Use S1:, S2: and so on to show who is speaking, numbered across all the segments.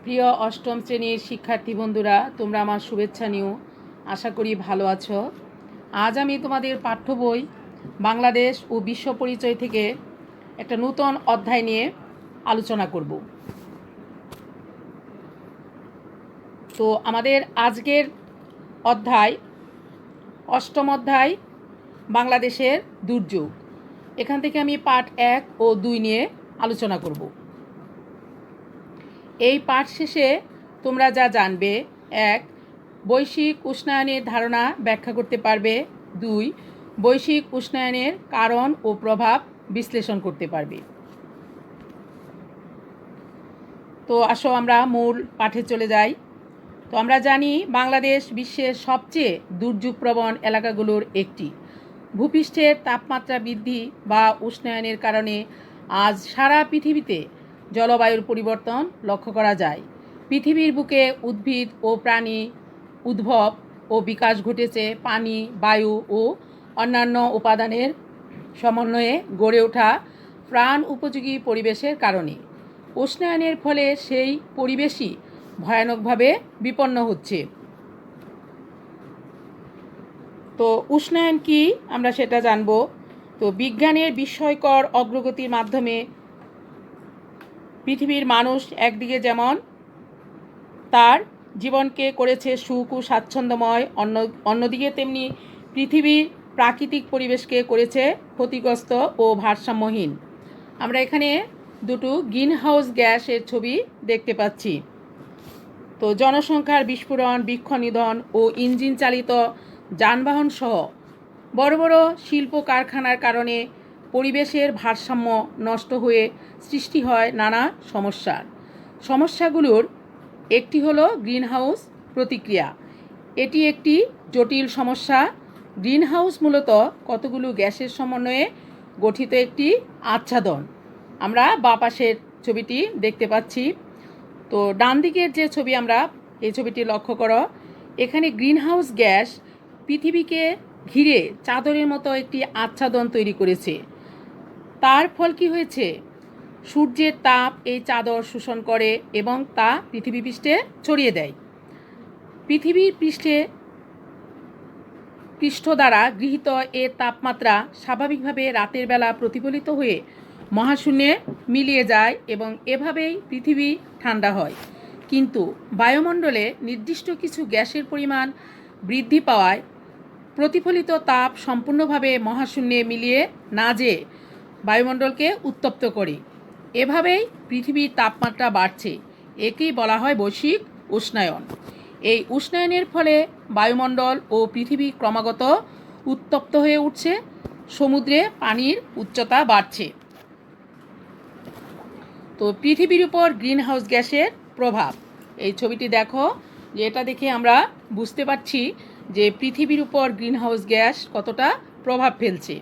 S1: প্রিয় অষ্টম শ্রেণীর শিক্ষার্থী বন্ধুরা, তোমরা আমার শুভেচ্ছা নিও। আশা করি ভালো আছো। আজ আমি তোমাদের পাঠ্য বই বাংলাদেশ ও বিশ্ব পরিচয় থেকে একটা নতুন অধ্যায় নিয়ে আলোচনা করব। তো আমাদের আজকের অধ্যায় অষ্টম অধ্যায়, বাংলাদেশের দুর্যোগ। এখান থেকে আমি পাঠ 1 ও 2 নিয়ে আলোচনা করব। এই পাঠ শেষে তোমরা যা জানবে: 1. বৈশ্বিক উষ্ণায়নের ধারণা ব্যাখ্যা করতে পারবে। 2. বৈশ্বিক উষ্ণায়নের কারণ ও প্রভাব বিশ্লেষণ করতে পারবে। তো আসো আমরা মূল পাঠে চলে যাই। তো আমরা জানি বাংলাদেশ বিশ্বের সবচেয়ে দুর্যোগপ্রবণ এলাকাগুলোর একটি। ভূপৃষ্ঠের তাপমাত্রা বৃদ্ধি বা উষ্ণায়নের কারণে আজ সারা পৃথিবীতে জলবায়ুর পরিবর্তন লক্ষ্য করা যায়। পৃথিবীর বুকে উদ্ভিদ ও প্রাণী উদ্ভব ও বিকাশ ঘটেছে পানি, বায়ু ও অন্যান্য উপাদানের সমন্বয়ে গড়ে ওঠা প্রাণ উপযোগী পরিবেশের কারণে। উষ্ণায়নের ফলে সেই পরিবেশই ভয়ানকভাবে বিপন্ন হচ্ছে। তো উষ্ণায়ন কি আমরা সেটা জানব। তো বিজ্ঞানের বিস্ময়কর অগ্রগতির মাধ্যমে পৃথিবীর মানুষ একদিকে যেমন তার জীবনকে করেছে সুখ ও স্বাচ্ছন্দ্যময়, অন্যদিকে তেমনি পৃথিবীর প্রাকৃতিক পরিবেশকে করেছে ক্ষতিগ্রস্ত ও ভারসাম্যহীন। আমরা এখানে দুটো গ্রিনহাউস গ্যাসের ছবি দেখতে পাচ্ছি। তো জনসংখ্যার বিস্ফোরণ, বৃক্ষ নিধন ও ইঞ্জিন চালিত যানবাহন সহ বড় বড় শিল্প কারখানার কারণে পরিবেশের ভারসাম্য নষ্ট হয়ে সৃষ্টি হয় নানা সমস্যাগুলোর একটি হলো গ্রিনহাউস প্রতিক্রিয়া। এটি একটি জটিল সমস্যা। গ্রিনহাউস মূলত কতগুলো গ্যাসের সমন্বয়ে গঠিত একটি আচ্ছাদন। আমরা বাঁ পাশের ছবিটি দেখতে পাচ্ছি। তো ডান দিকের যে ছবি আমরা এই ছবিটি লক্ষ্য করো, এখানে গ্রিনহাউস গ্যাস পৃথিবীকে ঘিরে চাদরের মতো একটি আচ্ছাদন তৈরি করেছে। তার ফল কি হয়েছে? সূর্যের তাপ এই চাদর শোষণ করে এবং তা পৃথিবী পৃষ্ঠে ছড়িয়ে দেয়। পৃথিবীর পৃষ্ঠ দ্বারা গৃহীত এর তাপমাত্রা স্বাভাবিকভাবে রাতের বেলা প্রতিফলিত হয়ে মহাশূন্যে মিলিয়ে যায় এবং এভাবেই পৃথিবী ঠান্ডা হয়। কিন্তু বায়ুমণ্ডলে নির্দিষ্ট কিছু গ্যাসের পরিমাণ বৃদ্ধি পাওয়ায় প্রতিফলিত তাপ সম্পূর্ণভাবে মহাশূন্যে মিলিয়ে না যেয়ে বায়ুমণ্ডলকে উত্তপ্ত করে। এভাবেই পৃথিবীর তাপমাত্রা বাড়ছে। একেই বলা হয় বৈশ্বিক উষ্ণায়ন। এই উষ্ণায়নের ফলে বায়ুমণ্ডল ও পৃথিবী ক্রমাগত উত্তপ্ত হয়ে উঠছে। সমুদ্রে পানির উচ্চতা বাড়ছে। তো পৃথিবীর উপর গ্রিনহাউস গ্যাসের প্রভাব, এই ছবিটি দেখো, যে এটা দেখে আমরা বুঝতে পারছি যে পৃথিবীর উপর গ্রিনহাউস গ্যাস কতটা প্রভাব ফেলছে।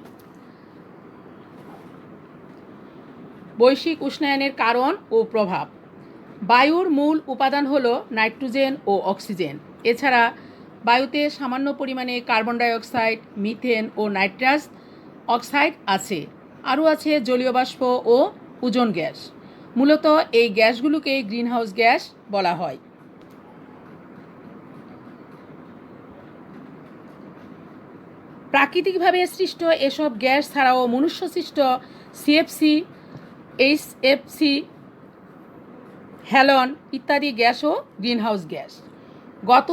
S1: বৈশ্বিক উষ্ণায়নের কারণ ও প্রভাব। বায়ুর মূল উপাদান হলো নাইট্রোজেন ও অক্সিজেন। এছাড়া বায়ুতে সামান্য পরিমাণে কার্বন ডাইঅক্সাইড, মিথেন ও নাইট্রাস অক্সাইড আছে। আরও আছে জলীয় বাষ্প ও ওজোন গ্যাস। মূলত এই গ্যাসগুলোকে গ্রিনহাউস গ্যাস বলা হয়। প্রাকৃতিকভাবে সৃষ্ট এসব গ্যাস ছাড়াও মনুষ্যসৃষ্ট সিএফসি, এইচএফসি, হ্যালন ইত্যাদি গ্যাসও গ্রিনহাউস গ্যাস। গত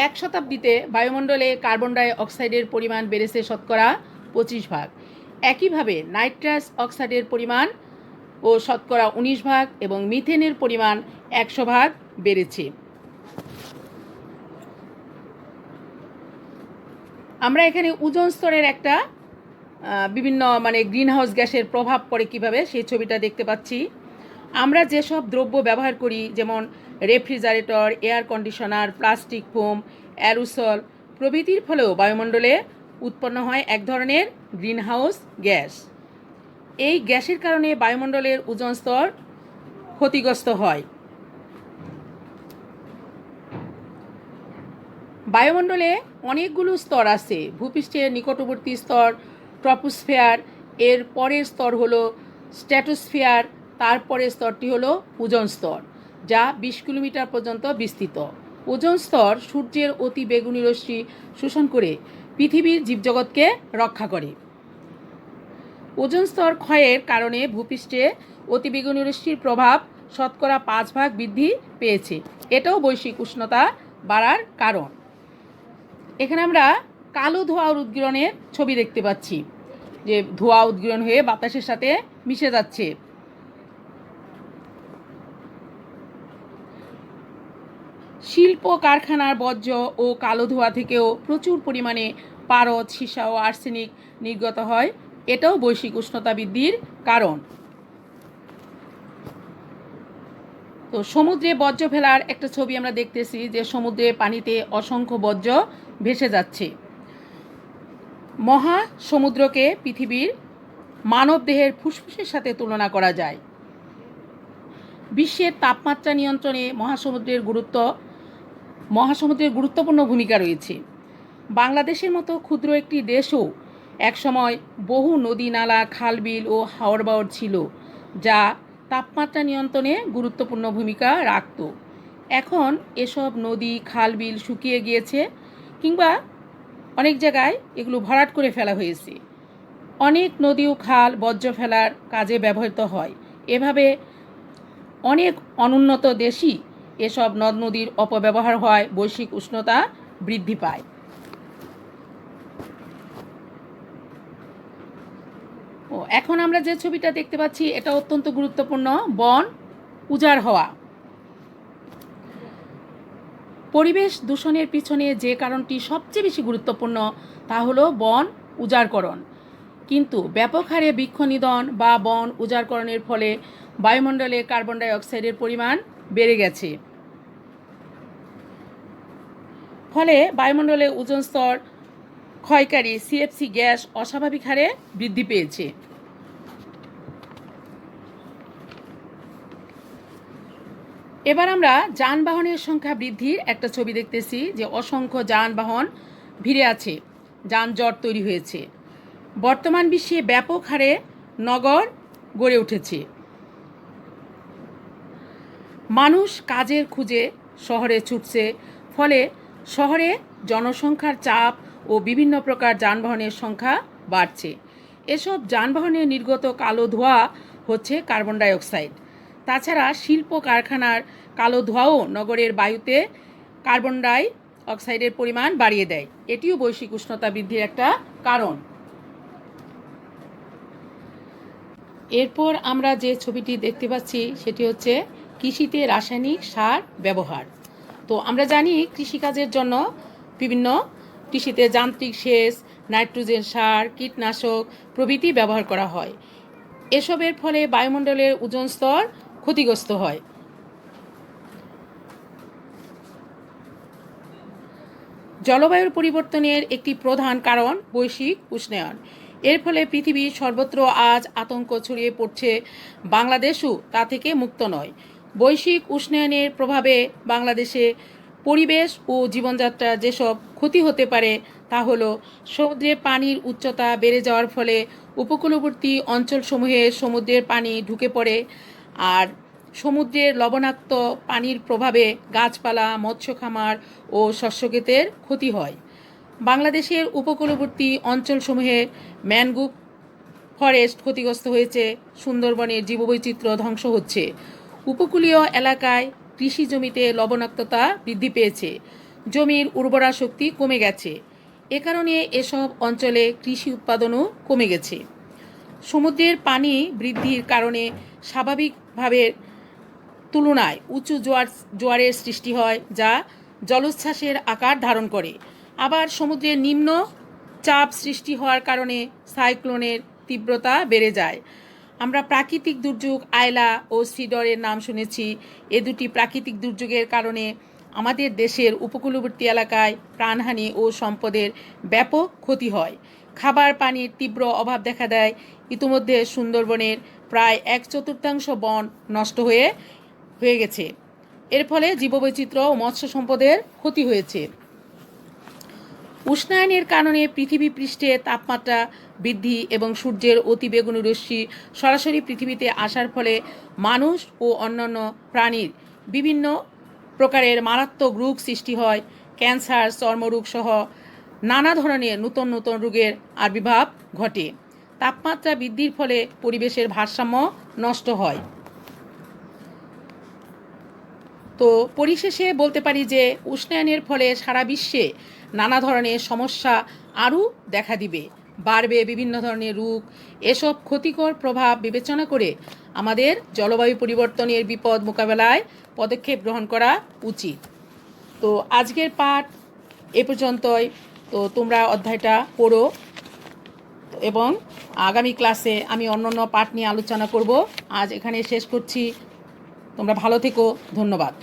S1: এক শতাব্দীতে বায়ুমণ্ডলে কার্বন ডাই অক্সাইডের পরিমাণ বেড়েছে শতকরা 25%। একইভাবে নাইট্রাস অক্সাইডের পরিমাণ ও শতকরা 19% এবং মিথেনের পরিমাণ 100% বেড়েছে। আমরা এখানে ওজোন স্তরের একটা বিভিন্ন গ্রিনহাউস গ্যাসের প্রভাব পড়ে কীভাবে সেই ছবিটা দেখতে পাচ্ছি। আমরা যেসব দ্রব্য ব্যবহার করি, যেমন refrigerator, air conditioner, plastic, foam, aerosol প্রভৃতির ফলেও বায়ুমণ্ডলে উৎপন্ন হয় এক ধরনের গ্রিনহাউস গ্যাস। এই গ্যাসের কারণে বায়ুমণ্ডলের ওজোন স্তর ক্ষতিগ্রস্ত হয়। বায়ুমণ্ডলে অনেকগুলো স্তর আছে। ভূপৃষ্ঠের নিকটবর্তী স্তর ট্রপোস্ফিয়ার, এর পরের স্তর হলো স্ট্র্যাটোস্ফিয়ার, তারপরের স্তরটি হলো ওজোন স্তর। যা 20 কিলোমিটার পর্যন্ত বিস্তৃত। ওজোন স্তর সূর্যের অতি বেগুনি রশ্মি শোষণ করে পৃথিবীর জীবজগৎকে রক্ষা করে। ওজোন স্তর ক্ষয়ের কারণে ভূপৃষ্ঠে অতিবেগুনি রশ্মির প্রভাব শতকরা 5 ভাগ বৃদ্ধি পেয়েছে। এটাও বৈশ্বিক উষ্ণতা বাড়ার কারণ। এখানে আমরা কালো ধোঁয়া উদ্গীরণের ছবি দেখতে পাচ্ছি, যে ধোঁয়া উদ্গীরণ হয়ে বাতাসের সাথে মিশে যাচ্ছে। শিল্প কারখানার বর্জ্য ও কালো ধোঁয়া থেকেও প্রচুর পরিমাণে পারদ, সীসা ও আর্সেনিক নির্গত হয়। এটাও বৈশ্বিক উষ্ণতা বৃদ্ধির কারণ। তো সমুদ্রে বর্জ্য ফেলার একটা ছবি আমরা দেখতেছি, যে সমুদ্রে পানিতে অসংখ্য বর্জ্য ভেসে যাচ্ছে। মহা সমুদ্রকে পৃথিবীর মানবদেহের ফুসফুসের সাথে তুলনা করা যায়। বিশ্বের তাপমাত্রা নিয়ন্ত্রণে মহাসমুদ্রের গুরুত্বপূর্ণ ভূমিকা রয়েছে। বাংলাদেশের মতো ক্ষুদ্র একটি দেশও একসময় বহু নদী, নালা, খালবিল ও হাওর-বাওর ছিল, যা তাপমাত্রা নিয়ন্ত্রণে গুরুত্বপূর্ণ ভূমিকা রাখত। এখন এসব নদী, খালবিল শুকিয়ে গিয়েছে, কিংবা অনেক জায়গায় এগুলো ভরাট করে ফেলা হয়েছে। অনেক নদী ও খাল বর্জ্য ফেলার কাজে ব্যবহৃত হয়। এভাবে অনেক অনুন্নত দেশই এসব নদ নদীর অপব্যবহার হয়, বৈশ্বিক উষ্ণতা বৃদ্ধি পায়। এখন আমরা যে ছবিটা দেখতে পাচ্ছি এটা অত্যন্ত গুরুত্বপূর্ণ, বন উজাড় হওয়া। পরিবেশ দূষণের পিছনে যে কারণটি সবচেয়ে বেশি গুরুত্বপূর্ণ তা হলো বন উজাড়করণ। কিন্তু ব্যাপক হারে বৃক্ষ নিধন বা বন উজাড়করণের ফলে বায়ুমণ্ডলে কার্বন ডাই অক্সাইডের পরিমাণ বেড়ে গেছে। ফলে বায়ুমণ্ডলে ওজোন স্তর ক্ষয়কারী সিএফসি গ্যাস অস্বাভাবিক হারে বৃদ্ধি পেয়েছে। এবার আমরা যানবাহনের সংখ্যা বৃদ্ধির একটা ছবি দেখতেছি, যে অসংখ্য যানবাহন ভিড়ে আছে, যানজট তৈরি হয়েছে। বর্তমান বিশ্বে ব্যাপক হারে নগর গড়ে উঠেছে। মানুষ কাজের খুঁজে শহরে ছুটছে, ফলে শহরে জনসংখ্যার চাপ ও বিভিন্ন প্রকার যানবাহনের সংখ্যা বাড়ছে। এসব যানবাহনে নির্গত কালো ধোঁয়া হচ্ছে কার্বন ডাই অক্সাইড। তাছাড়া শিল্প কারখানার কালো ধোঁয়াও নগরের বায়ুতে কার্বন ডাই অক্সাইডের পরিমাণ বাড়িয়ে দেয়। এটিও বৈশ্বিক উষ্ণতা বৃদ্ধির একটা কারণ। এরপর আমরা যে ছবিটি দেখতে পাচ্ছি সেটি হচ্ছে কৃষিতে রাসায়নিক সার ব্যবহার। তো আমরা জানি কৃষিকাজের জন্য বিভিন্ন কৃষিতে যান্ত্রিক সেচ, নাইট্রোজেন সার, কীটনাশক প্রভৃতি ব্যবহার করা হয়। এসবের ফলে বায়ুমণ্ডলের ওজোন স্তর ক্ষতিগ্রস্ত হয়। জলবায়ুর পরিবর্তনের একটি প্রধান কারণ বৈশ্বিক উষ্ণায়ন। এর ফলে পৃথিবীর সর্বত্র আজ আতঙ্ক ছড়িয়ে পড়ছে, বাংলাদেশও তা থেকে মুক্ত নয়। বৈশ্বিক উষ্ণায়নের প্রভাবে বাংলাদেশে পরিবেশ ও জীবনযাত্রার যেসব ক্ষতি হতে পারে তা হলো সমুদ্রে পানির উচ্চতা বেড়ে যাওয়ার ফলে উপকূলবর্তী অঞ্চলসমূহে সমুদ্রের পানি ঢুকে পড়ে, আর সমুদ্রের লবণাক্ত পানির প্রভাবে গাছপালা, মৎস্য খামার ও শস্যক্ষেতের ক্ষতি হয়। বাংলাদেশের উপকূলবর্তী অঞ্চলসমূহে ম্যানগ্রোভ ফরেস্ট ক্ষতিগ্রস্ত হয়েছে, সুন্দরবনের জীববৈচিত্র্য ধ্বংস হচ্ছে। উপকূলীয় এলাকায় কৃষি জমিতে লবণাক্ততা বৃদ্ধি পেয়েছে, জমির উর্বরা শক্তি কমে গেছে। এ কারণে এসব অঞ্চলে কৃষি উৎপাদনও কমে গেছে। সমুদ্রের পানি বৃদ্ধির কারণে স্বাভাবিকভাবে তুলনায় উঁচু জোয়ারের সৃষ্টি হয়, যা জলোচ্ছ্বাসের আকার ধারণ করে। আবার সমুদ্রের নিম্ন চাপ সৃষ্টি হওয়ার কারণে সাইক্লোনের তীব্রতা বেড়ে যায়। আমরা প্রাকৃতিক দুর্যোগ আয়লা ও সিডরের নাম শুনেছি। এ দুটি প্রাকৃতিক দুর্যোগের কারণে আমাদের দেশের উপকূলবর্তী এলাকায় প্রাণহানি ও সম্পদের ব্যাপক ক্ষতি হয়। খাবার পানির তীব্র অভাব দেখা দেয়। ইতিমধ্যে সুন্দরবনের প্রায় 1/4 বন নষ্ট হয়ে গেছে। এর ফলে জীববৈচিত্র্য ও মৎস্য সম্পদের ক্ষতি হয়েছে। উষ্ণায়নের কারণে পৃথিবী পৃষ্ঠে তাপমাত্রা বৃদ্ধি এবং সূর্যের অতিবেগুনি রশ্মি সরাসরি পৃথিবীতে আসার ফলে মানুষ ও অন্যান্য প্রাণীর বিভিন্ন প্রকারের মারাত্মক রোগ সৃষ্টি হয়, ক্যান্সার, চর্মরোগ সহ নানা ধরনের নতুন নতুন রোগের আবির্ভাব ঘটে। তাপমাত্রা বৃদ্ধির ফলে পরিবেশের ভারসাম্য নষ্ট হয়। তো পরিশেষে বলতে পারি যে উষ্ণায়নের ফলে সারা বিশ্বে নানা ধরনের সমস্যা আরও দেখা দিবে, বাড়বে বিভিন্ন ধরনের রোগ। এসব ক্ষতিকর প্রভাব বিবেচনা করে আমাদের জলবায়ু পরিবর্তনের বিপদ মোকাবেলায় পদক্ষেপ গ্রহণ করা উচিত। তো আজকের পাঠ এ পর্যন্তই। তো তোমরা অধ্যায়টা পড়ো এবং আগামী ক্লাসে আমি অন্যান্য পাঠ নিয়ে আলোচনা করব। আজ এখানে শেষ করছি। তোমরা ভালো থেকো। ধন্যবাদ।